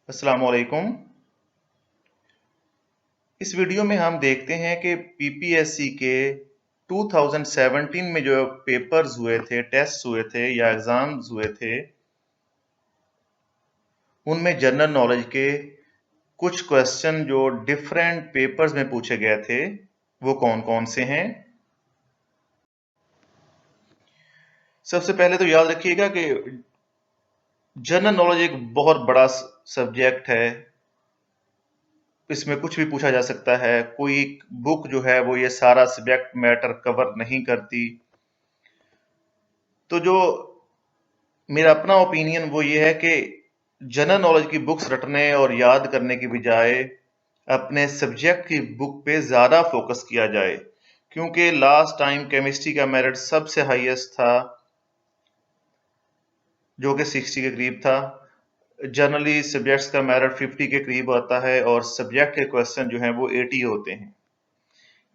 अस्सलाम वालेकुम। इस वीडियो में हम देखते हैं कि पीपीएससी के 2017 में जो पेपर्स हुए थे, टेस्ट हुए थे या एग्जाम्स हुए थे, उनमें जनरल नॉलेज के कुछ क्वेश्चन जो डिफरेंट पेपर्स में पूछे गए थे वो कौन कौन से हैं। सबसे पहले तो याद रखिएगा कि जनरल नॉलेज एक बहुत बड़ा सब्जेक्ट है। इसमें कुछ भी पूछा जा सकता है। कोई बुक जो है वो ये सारा सब्जेक्ट मैटर कवर नहीं करती। तो जो मेरा अपना ओपिनियन वो ये है कि जनरल नॉलेज की बुक्स रटने और याद करने की बजाय अपने सब्जेक्ट की बुक पे ज़्यादा फोकस किया जाए, क्योंकि लास्ट टाइम केमिस्ट्री का मेरिट सबसे हाईएस्ट था, जो कि 60 के करीब था। जनरली सब्जेक्ट्स का मेरिट 50 के करीब आता है और सब्जेक्ट के क्वेश्चन जो हैं वो 80 होते हैं।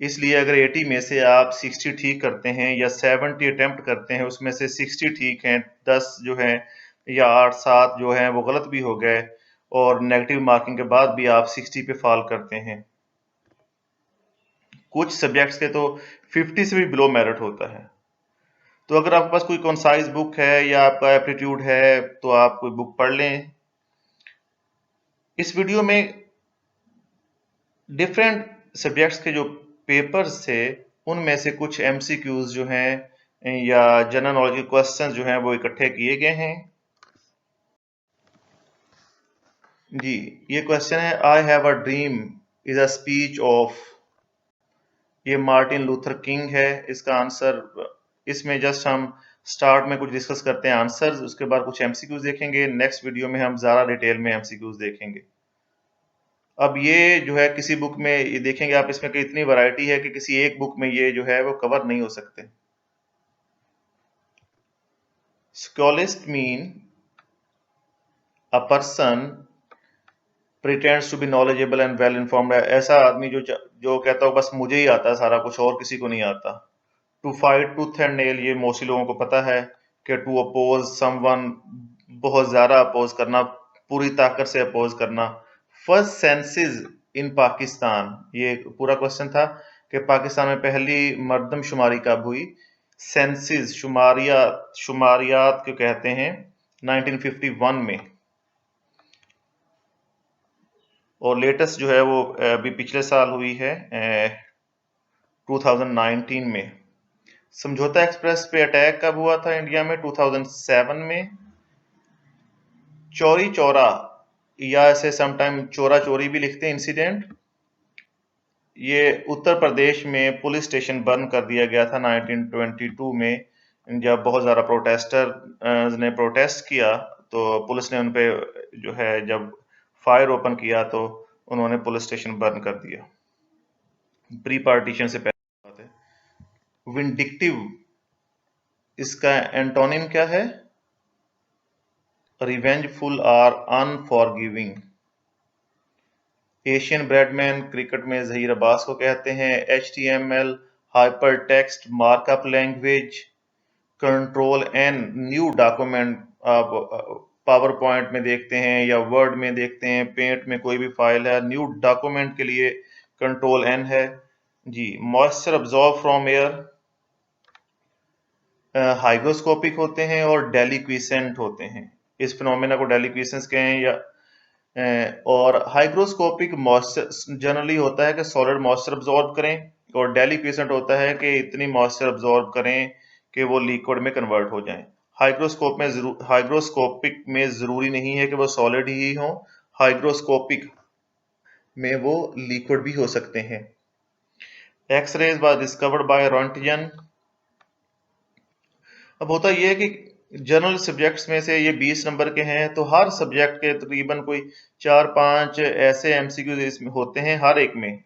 इसलिए अगर 80 में से आप 60 ठीक करते हैं या 70 अटेम्प्ट करते हैं, उसमें से 60 ठीक हैं, 10 जो हैं या 8-7 जो हैं वो गलत भी हो गए और नेगेटिव मार्किंग के बाद भी आप 60 पे फॉल करते हैं। कुछ सब्जेक्ट्स के तो 50 से भी बिलो मेरिट होता है। तो अगर आपके पास कोई कॉन्साइज बुक है या आपका एप्टीट्यूड है तो आप कोई बुक पढ़ लें। इस वीडियो में डिफरेंट सब्जेक्ट्स के जो पेपर्स थे उनमें से कुछ एमसीक्यूज जो हैं या जनरल नॉलेज के क्वेश्चंस जो हैं वो इकट्ठे किए गए हैं। जी, ये क्वेश्चन है, I have a dream is a speech of, ये मार्टिन लूथर किंग है इसका आंसर। इसमें जस्ट हम स्टार्ट में कुछ डिस्कस करते हैं आंसर्स, उसके बाद कुछ एमसीक्यूज देखेंगे। नेक्स्ट वीडियो में हम ज़्यादा डिटेल में एमसीक्यूज देखेंगे। अब ये जो है किसी बुक में ये देखेंगे आप, इसमें कि इतनी वैरायटी है कि किसी एक बुक में ये जो है वो कवर नहीं हो सकते। Sciolist mean a person pretends to be knowledgeable and well informed, ऐसा आदमी जो कहता हो बस मुझे ही आता है सारा कुछ और किसी को नहीं आता। To fight tooth and nail, ये मोस्टली लोगों को पता है कि टू अपोज समवन, बहुत ज्यादा अपोज करना, पूरी ताकत से अपोज करना। फर्स्ट सेंसिस इन पाकिस्तान, ये पूरा क्वेश्चन था कि पाकिस्तान में पहली मर्दमशुमारी कब हुई। सेंसिस, शुमारियात, शुमारियात क्यों कहते हैं, 1951 में। और लेटेस्ट जो है वो अभी पिछले साल हुई है 2019 में। समझौता एक्सप्रेस पे अटैक कब हुआ था इंडिया में, 2007 में। चौरी चौरा या ऐसे समटाइम चोरा चोरी भी लिखते हैं इंसिडेंट, ये उत्तर प्रदेश में पुलिस स्टेशन बंद कर दिया गया था 1922 में। जब बहुत ज़्यादा प्रोटेस्टर ने प्रोटेस्ट किया तो पुलिस ने उन पे जो है जब फायर ओपन किया तो उन्होंने पुलिस स्टेशन बंद कर दिया। प्री पार्टीशन से पहले बात है। विंडिक्टिव, इसका एंटोनिम क्या है, रिवेंजफुल और अनफॉरगिविंग। एशियन ब्रेडमैन क्रिकेट में जहीर अब्बास को कहते हैं। HTML hyper text markup language. Control N, new document आप पावर पॉइंट में देखते हैं या वर्ड में देखते हैं, पेंट में कोई भी फाइल है, न्यू डॉक्यूमेंट के लिए कंट्रोल एन है। जी, moisture absorb from air, hygroscopic होते हैं और डेलिक्विसेंट होते हैं। इस फिनोमेना को डेलिक्विसेंस कहें या और हाइग्रोस्कोपिक मॉइस्चर जनरली होता है कि सॉलिड मॉइस्चर अब्जॉर्ब करें, और डेलिक्विसेंट होता है कि इतनी मॉइस्चर अब्जॉर्ब करें कि वो लिक्विड में कन्वर्ट हो जाएं। हाइग्रोस्कोपिक में जरूरी नहीं है कि वो सॉलिड ही हो, हाइग्रोस्कोपिक में वो लिक्विड भी हो सकते हैं। X-rays was discovered by Rontgen. अब होता यह है कि जनरल सब्जेक्ट्स में से ये 20 नंबर के हैं, तो हर सब्जेक्ट के तकरीबन कोई 4-5 ऐसे एमसीक्यूज इसमें होते हैं हर एक में,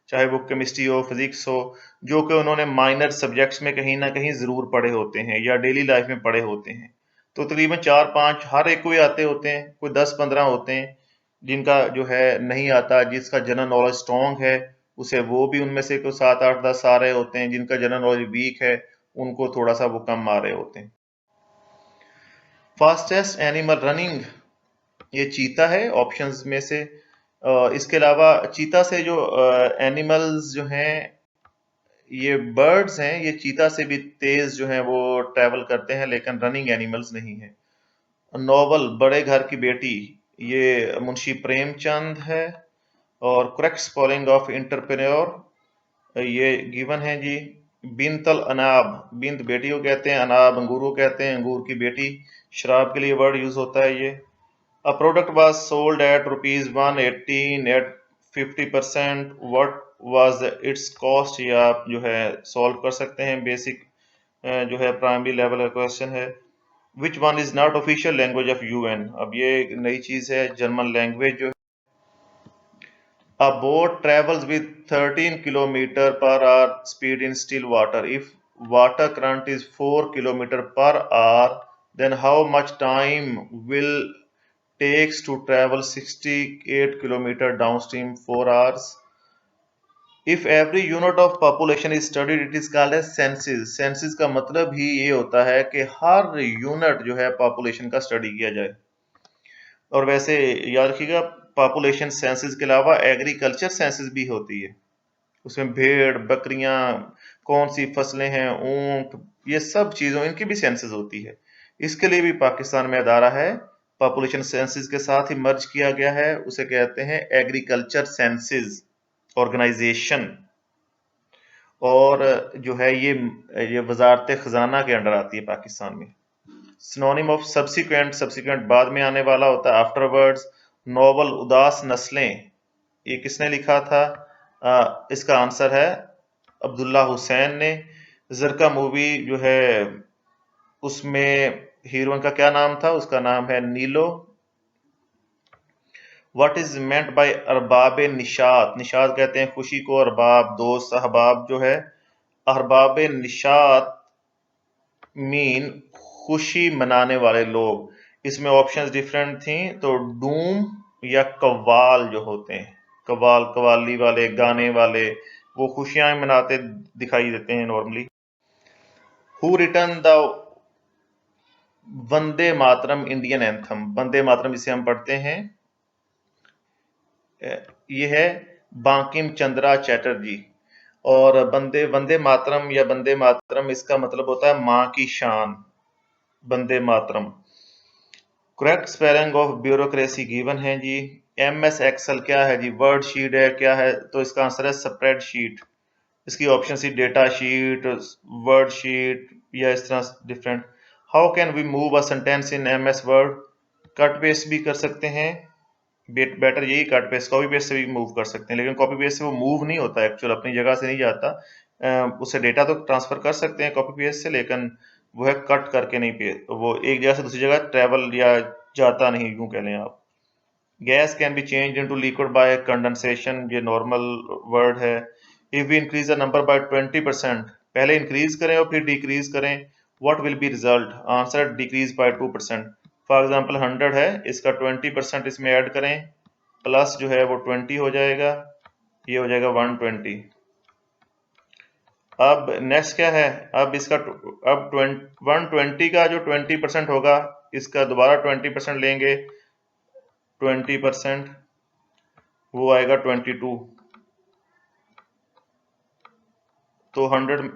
चाहे वो केमिस्ट्री हो, फिजिक्स हो, जो कि उन्होंने माइनर सब्जेक्ट्स में कहीं ना कहीं जरूर पढ़े होते हैं या डेली लाइफ में पढ़े होते हैं। तो तकरीबन 4-5 हर एक को ही आते होते हैं। कोई 10-15 होते हैं जिनका जो है नहीं आता, जिसका जनरल नॉलेज स्ट्रॉन्ग है उसे वो भी उनमें से कोई 7-8-10 आ रहे होते हैं। जिनका जनरल नॉलेज वीक है उनको थोड़ा सा वो कम आ रहे होते हैं। फास्टेस्ट एनिमल रनिंग, ये चीता है ऑप्शंस में से। इसके अलावा चीता से जो एनिमल्स जो हैं, ये बर्ड्स हैं, ये चीता से भी तेज जो हैं वो ट्रैवल करते हैं, लेकिन रनिंग एनिमल्स नहीं है। नॉवल बड़े घर की बेटी, ये मुंशी प्रेमचंद है। और करेक्ट स्पेलिंग ऑफ इंटरप्रेन्योर ये गिवन है जी। बिनतल अनाब, बिंत बेटी को कहते हैं, अनाब अंगूर को कहते हैं, अंगूर की बेटी शराब के लिए वर्ड यूज होता है ये। A product was sold at rupees 118 at 50%. What was its cost? ये आप जो है सॉल्व कर सकते हैं। बेसिक जो है प्राइमरी लेवल का क्वेश्चन है। Which one is not official language of UN? अब ये एक नई चीज है, जर्मन लैंग्वेज जो है। A boat travels with 13 kilometer per hour speed in still water. If water current is 4 kilometer per hour, then how much time will takes to travel 68 kilometer downstream 4 hours? If every unit of population is studied, it is called as census. census का मतलब ही ये होता है कि हर unit जो है population का study किया जाए। और वैसे याद रखिएगा, पॉपुलेशन सेंसस के अलावा एग्रीकल्चर सेंसस भी होती है। उसमें भेड़, बकरियां, कौन सी फसलें हैं, ऊंट, ये सब चीजों इनकी भी सेंसस होती है। इसके लिए भी पाकिस्तान में अदारा है, पॉपुलेशन सेंसस के साथ ही मर्ज किया गया है, उसे कहते हैं एग्रीकल्चर सेंसस ऑर्गेनाइजेशन। और जो है ये वजारत खजाना के अंडर आती है पाकिस्तान में। सिनोनिम ऑफ सब्सिक्वेंट, सब्सिक्वेंट बाद में आने वाला होता है, आफ्टरवर्ड्स। नोबल उदास नस्लें, ये किसने लिखा था? इसका आंसर है अब्दुल्ला हुसैन ने। जरका मूवी जो है उसमें हीरोइन का क्या नाम था? उसका नाम है नीलो। What is meant bye Arbab Nishat? Nishat कहते हैं खुशी को, अरबाब दोस्त, अहबाब जो है। अरबाब निशात मीन खुशी मनाने वाले लोग। इसमें ऑप्शंस डिफरेंट थी, तो डूम या कव्वाल जो होते हैं, कव्वाल, कव्वाली वाले, गाने वाले, वो खुशियां मनाते दिखाई देते हैं normally. Who written the Vande Mataram Indian anthem? Vande Mataram जिसे हम पढ़ते हैं, ये है बांकिम चंद्रा चैटर्जी। और वंदे मातरम या वंदे मातरम, इसका मतलब होता है माँ की शान, Vande Mataram. Correct spelling of bureaucracy given है जी। MS एक्सेल क्या है जी? वर्ड शीट है क्या है? तो इसका आंसर है स्प्रेड शीट। इसकी option c data sheet, word sheet या इस तरह different. How can we move a sentence in MS Word? Cut paste भी कर सकते हैं, बेटर यही, कट पेस्ट कॉपी पेस्ट से भी मूव कर सकते हैं, लेकिन कॉपी पेस्ट से वो मूव नहीं होता, एक्चुअल अपनी जगह से नहीं जाता। उससे डेटा तो ट्रांसफर कर सकते हैं कॉपी पेस्ट से, लेकिन वो है कट करके नहीं पे, तो वो एक जगह से दूसरी जगह ट्रेवल या जाता नहीं, यूं कह लें आप। Gas can be change into liquid by condensation, ये नॉर्मल वर्ड है। If we increase the number by 20%, पहले इंक्रीज करें और फिर डिक्रीज करें, what will be result? Answer decrease by 2%। For example 100 है, इसका 20% इसमें ऐड करें, प्लस जो है वो 20 हो जाएगा, ये हो जाएगा 120। अब नेक्स्ट क्या है? अब इसका अब 120 का जो 20% होगा, इसका दोबारा 20% लेंगे, 20% वो आएगा 22। तो 100,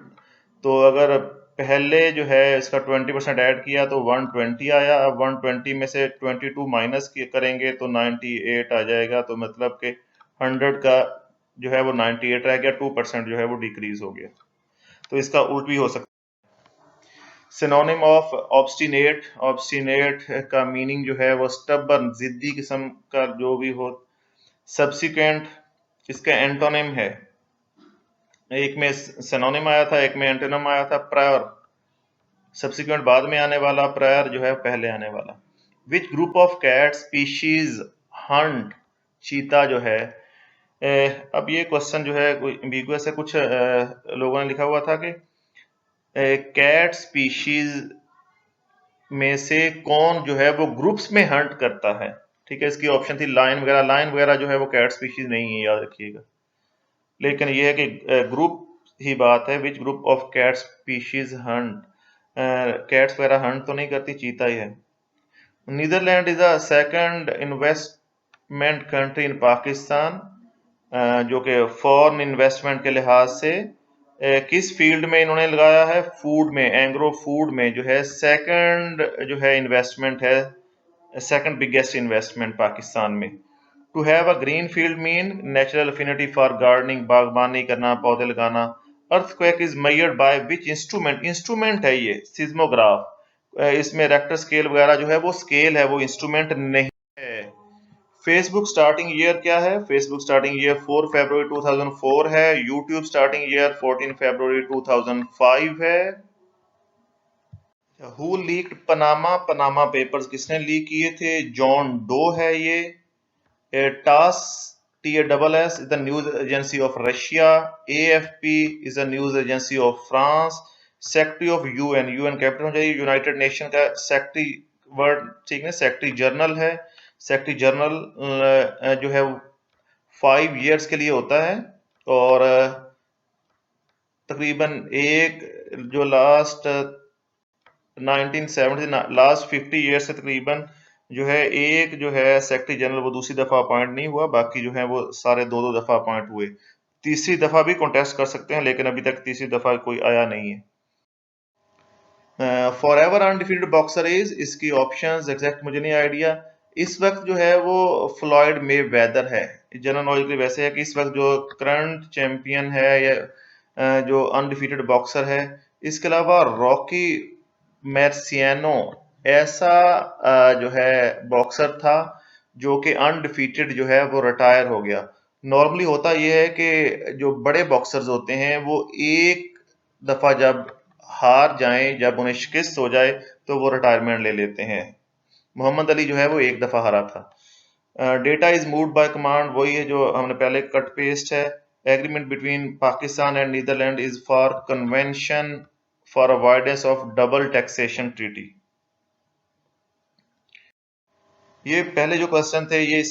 तो अगर पहले जो है इसका 20% ऐड किया तो 120 आया। अब 120 में से 22 माइनस करेंगे तो 98 आ जाएगा। तो मतलब कि 100 का जो है वो 98 रह गया, 2% जो है वो डिक्रीज हो गया। तो इसका उल्ट भी हो सकता है। सिनोनिम ऑफ ऑब्स्टिनेट, ऑब्स्टिनेट का मीनिंग जो है वो स्टबर्न, जिद्दी किस्म का जो भी हो। सब्सिक्वेंट, इसका एंटोनिम है, एक में सिनोनिम आया था, एक में एंटोनिम आया था। प्रायर, सब्सिक्वेंट बाद में आने वाला, प्रायर जो है पहले आने वाला। Which group of cat species hunt चीता जो है। अब ये क्वेश्चन जो है एम्बिगुअस है, कुछ लोगों ने लिखा हुआ था कि कैट स्पीशीज में से कौन जो है वो ग्रुप्स में हंट करता है। ठीक है, इसकी ऑप्शन थी लायन वगैरह। लायन वगैरह जो है वो कैट स्पीशीज नहीं है, याद रखिएगा। लेकिन ये है कि ग्रुप ही बात है, which group of cat species hunt. Cats वगैरह हंट तो नहीं करती, चीता ही है। Netherland is a second investment country in Pakistan, जो कि फॉरेन इन्वेस्टमेंट के लिहाज से किस फील्ड में इन्होंने लगाया है? फूड में, एग्रो फूड में जो है सेकंड जो है इन्वेस्टमेंट है, सेकंड बिगेस्ट इन्वेस्टमेंट पाकिस्तान में। To have a green field mean natural affinity for gardening, बागबानी करना, पौधे लगाना। Earthquake is measured by which instrument? Instrument है ये सिस्मोग्राफ, इसमें रेक्टर स्केल वगैरह जो है वो स्केल है, वो इंस्ट्रूमेंट नहीं है। फेसबुक स्टार्टिंग ईयर क्या है? फेसबुक स्टार्टिंग ईयर 4 फरवरी 2004 है। यूट्यूब स्टार्टिंग ईयर 14 फरवरी 2005 है। Who leaked Panama? Panama papers किसने लीक किए थे? जॉन डो है ये। टास TASS is the news agency of Russia. AFP is a news agency of France. Secretary of UN capital हो जाइए, United nation का secretary word ठीक है, सेक्रेटरी जनरल है। सेक्रेटरी जनरल जो है 5 years के लिए होता है, और तकरीबन एक जो लास्ट 1970 लास्ट 50 years से तकरीबन जो है एक जो है सेक्रेटरी जनरल वो दूसरी दफा अपॉइंट नहीं हुआ, बाकी जो है वो सारे दो दो दफा अपॉइंट हुए। तीसरी दफा भी कॉन्टेस्ट कर सकते हैं, लेकिन अभी तक तीसरी दफा कोई आया नहीं है। For ever undefeated boxer is, इसकी ऑप्शंस एग्जैक्ट मुझे नहीं आइडिया। इस वक्त जो है वो फ्लॉयड मे वेदर है। जनरल नॉलेज के लिए वैसे है कि इस वक्त जो करंट चैंपियन है या जो अनडिफीटेड बॉक्सर है। इसके अलावा रॉकी मैर्सियानो ऐसा जो है बॉक्सर था जो कि अनडिफीटेड जो है वो रिटायर हो गया। नॉर्मली होता यह है कि जो बड़े बॉक्सर्स होते हैं वो एक दफा जब हार जाएं, जब उन्हें शिकस्त हो जाए तो वो रिटायरमेंट ले लेते हैं। मोहम्मद अली जो है वो एक दफा हारा था। Data is moved by command, वही है जो हमने पहले कट पेस्ट है। Agreement between Pakistan and Netherland is for convention for avoidance of double taxation treaty. ये पहले जो क्वेश्चन थे ये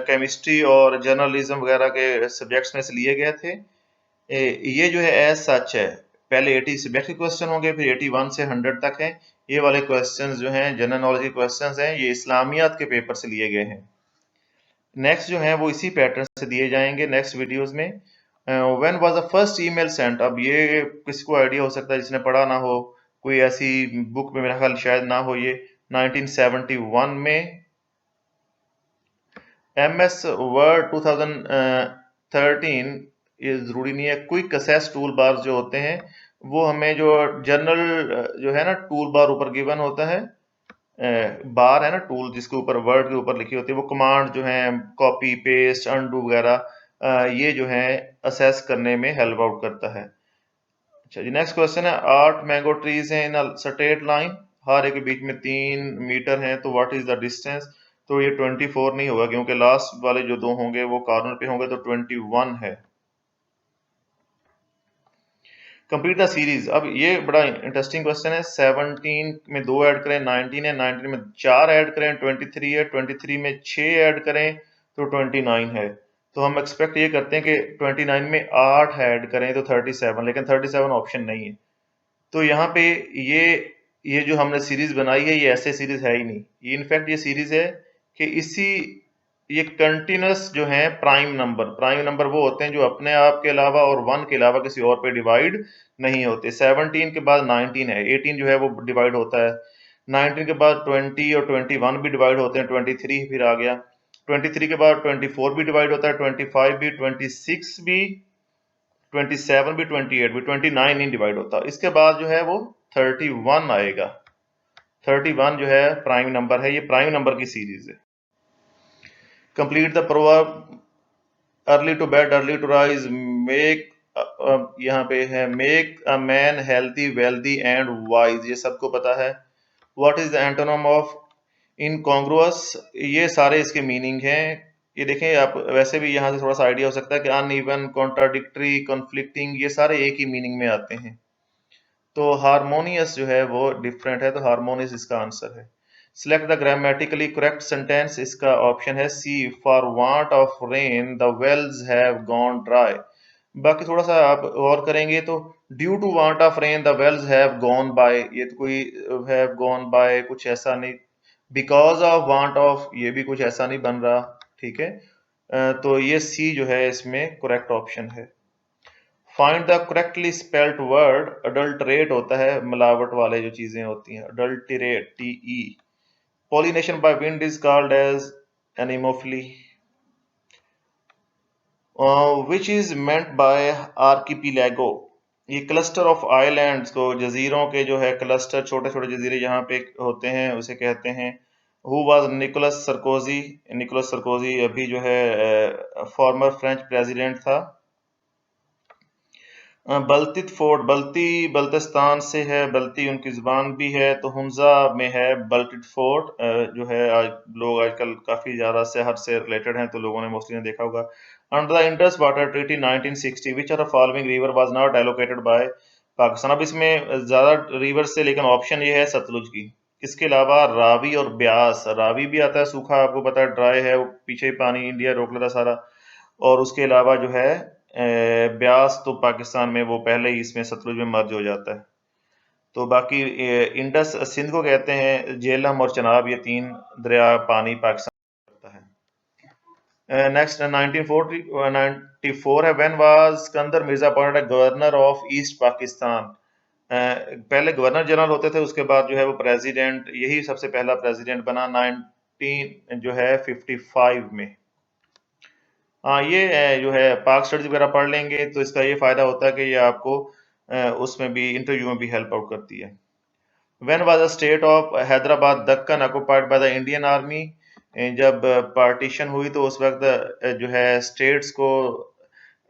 केमिस्ट्री और जर्नलिज्म वगैरह के सब्जेक्ट्स में से लिए गए थे। ये जो है एज सच है, पहले 80 सब्जेक्ट के क्वेश्चन होंगे, फिर 81 से 100 तक हैं। ये वाले क्वेश्चंस जो हैं जनरल नॉलेज के क्वेश्चंस हैं, ये इस्लामियात के पेपर से लिए गए हैं। नेक्स्ट जो है वो इसी पैटर्न से दिए जाएंगे नेक्स्ट वीडियोस में। When was the first email sent? अब ये किसी को आइडिया हो सकता है जिसने पढ़ा ना हो, कोई ऐसी बुक में मेरा ख्याल शायद ना हो। ये 1971 में। MS वर्ड 2013 ये जरूरी नहीं है। क्विक एक्सेस टूल बार जो होते हैं वो हमें जो जनरल जो है ना टूल बार ऊपर गिवन होता है, बार है ना टूल जिसके ऊपर वर्ड के ऊपर लिखी होती है, वो कमांड जो है कॉपी पेस्ट अनडू वगैरह ये जो है असेस करने में हेल्प आउट करता है। अच्छा जी, नेक्स्ट क्वेश्चन है 8 मैंगो ट्रीज हैं इन अ स्ट्रेट लाइन, हर एक के बीच में 3 मीटर हैं, तो व्हाट इज द डिस्टेंस? तो ये 24 नहीं होगा क्योंकि लास्ट वाले जो दो होंगे वो कॉर्नर पे होंगे, तो 21 है। Complete the series. अब ये बड़ा इंटरेस्टिंग क्वेश्चन है। 17 में 2 ऐड करें, 19 है, 19 में 4 ऐड करें, 23 है, 23 में 6 ऐड करें तो 29 है। तो हम एक्सपेक्ट ये करते हैं कि 29 में 8 ऐड करें तो 37, लेकिन 37 ऑप्शन नहीं है। तो यहाँ पे ये जो हमने सीरीज बनाई है ये ऐसे सीरीज है ही नहीं। ये इनफैक्ट ये सीरीज है कि इसी ये कंटिन्यूस जो है प्राइम नंबर वो होते हैं जो अपने आप के अलावा और 1 के अलावा किसी और पे डिवाइड नहीं होते। 17 के बाद 19 है, 18 जो है वो डिवाइड होता है। 19 के बाद 20 और 21 भी डिवाइड होते हैं, 23 फिर आ गया। 23 के बाद 24 भी डिवाइड होता है, 25 भी, 26 भी, 27 भी, 28 भी, 29 नहीं डिवाइड होता। इसके बाद जो है वो 31 आएगा। 31 जो है प्राइम नंबर है, ये प्राइम नंबर की सीरीज है। Complete the proverb early to bed early to rise make, यहाँ पे है make a man healthy wealthy and wise, ये सबको पता है। What is the antonym of incongruous? ये सारे इसके मीनिंग हैं। ये देखें आप, वैसे भी यहाँ से थोड़ा सा आइडिया हो सकता है कि अनइवन, कॉन्ट्राडिक्टरी, कॉन्फ्लिक्टिंग, ये सारे एक ही मीनिंग में आते हैं। तो हारमोनियस जो है वो डिफरेंट है, तो हारमोनियस इसका आंसर है। Select the grammatically correct sentence, इसका ऑप्शन है C. For want of rain the wells have gone dry. बाकी थोड़ा सा आप और करेंगे तो due to want of rain the wells have gone by, ये तो कोई हैव गॉन बाय कुछ ऐसा नहीं। बिकॉज ऑफ, वांट ऑफ, ये भी कुछ ऐसा नहीं बन रहा, ठीक है। तो ये सी जो है इसमें करेक्ट ऑप्शन है। Find the correctly spelled word, adulterate होता है मिलावट वाले जो चीजें होती हैं, adulterate, T E. Pollination by wind is called as anemophily. Which is meant by archipelago, ये क्लस्टर ऑफ आइलैंड्स को, जजीरों के जो है क्लस्टर, छोटे छोटे जजीरे जहाँ पे होते हैं, उसे कहते हैं। Who was Nicolas Sarkozy, Nicolas Sarkozy अभी जो है फॉर्मर फ्रेंच प्रेसिडेंट था। बल्तित फोर्ट, बल्ती बल्तिस्तान से है, बल्ती उनकी जुबान भी है, तो हुंजा में है बल्टित फोर्ट। जो है आज लोग आजकल काफी ज्यादा शहर से रिलेटेड हैं, तो लोगों ने मोस्टली देखा होगा। Under the Indus water treaty 1960 which are the following river was not allocated by Pakistan. अब इसमें ज्यादा रिवर से, लेकिन ऑप्शन ये है सतलुज की। इसके अलावा रावी और ब्यास, रावी भी आता है सूखा, आपको पता है ड्राई है, वो पीछे ही पानी इंडिया रोक लेता सारा। और उसके अलावा जो है ब्यास तो पाकिस्तान में वो पहले ही इसमें सतलुज में मर्ज हो जाता है। तो बाकी इंडस सिंध को कहते हैं, झेलम और चनाब, ये तीन दरिया पानी पाकिस्तान करता है। नेक्स्ट 1994 है, when was Sikandar Mirza appointed governor of east Pakistan. पहले गवर्नर जनरल होते थे, उसके बाद जो है वो प्रेसिडेंट, यही सबसे पहला प्रेसिडेंट बना 19 जो है 55 में। हाँ, ये जो है पाक स्टडीज वगैरह पढ़ लेंगे तो इसका ये फायदा होता है कि ये आपको उसमें भी, इंटरव्यू में भी हेल्प आउट करती है। When was the state of Hyderabad Deccan occupied by the Indian army. जब पार्टीशन हुई तो उस वक्त जो है स्टेट्स को,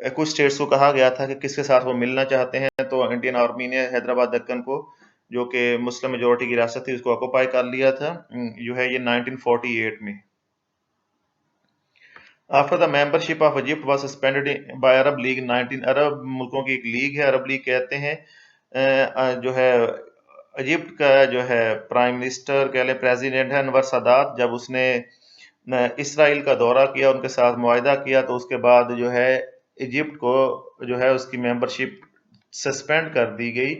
कुछ स्टेट्स को कहा गया था कि किसके साथ वो मिलना चाहते हैं, तो इंडियन आर्मी ने हैदराबाद दक्कन को, जो कि मुस्लिम मेजोरिटी की रियासत थी, उसको ऑक्युपाई कर लिया था। जो है ये 1948 में। After the membership of Egypt was suspended bye Arab league 19, अरब मुल्कों की एक लीग है, अरब लीग कहते हैं। जो है इजिप्ट का जो है प्राइम मिनिस्टर कह लें, प्रेसिडेंट है अनवर सादात, जब उसने इसराइल का दौरा किया, उनके साथ मुआहिदा किया, तो उसके बाद जो है इजिप्ट को जो है उसकी मेंबरशिप सस्पेंड कर दी गई।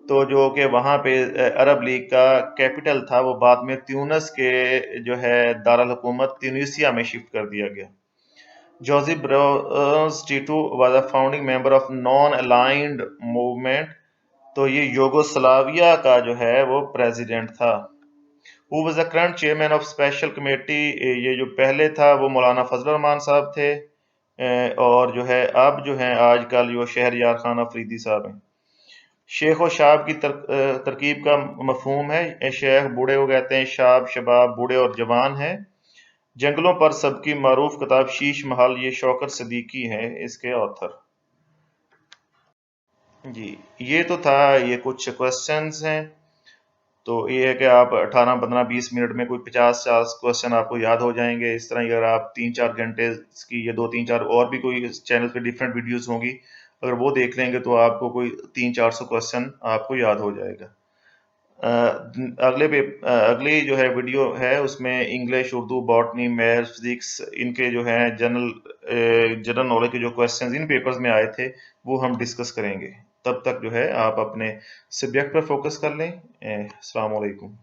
तो जो कि वहाँ पे अरब लीग का कैपिटल था, वो बाद में ट्यूनस के जो है दारुल हुकूमत ट्यूनीसिया में शिफ्ट कर दिया गया। Josip Broz Tito was a founding member of non-aligned movement, तो ये यूगोस्लाविया का जो है वो प्रेसिडेंट था। Who was the current chairman of special committee, ये जो पहले था वो मौलाना फजल रहमान साहब थे। और जो है अब जो है आजकल जो शहरयार खान अफरीदी साहब हैं। शेख और शाब की तरकीब का मफहूम है, शेख बूढ़े को कहते हैं, शाब शबाब बूढ़े और जवान है। जंगलों पर सबकी मारूफ किताब शीश महल, ये शौकत सदीकी हैं इसके ऑथर। जी, ये तो था, ये कुछ क्वेश्चंस हैं। तो ये है कि आप 18, 15, 20 मिनट में कोई 50 क्वेश्चन आपको याद हो जाएंगे। इस तरह अगर आप 3-4 घंटे की, या 2-3-4 और भी कोई चैनल पे डिफरेंट वीडियोस होंगी, अगर वो देख लेंगे तो आपको कोई 300-400 क्वेश्चन आपको याद हो जाएगा। अगली जो है वीडियो है उसमें English, Urdu, botany, maths, physics, इनके जो है जनरल नॉलेज के जो क्वेश्चंस इन पेपर्स में आए थे वो हम डिस्कस करेंगे। तब तक जो है आप अपने सब्जेक्ट पर फोकस कर लें। अस्सलाम वालेकुम।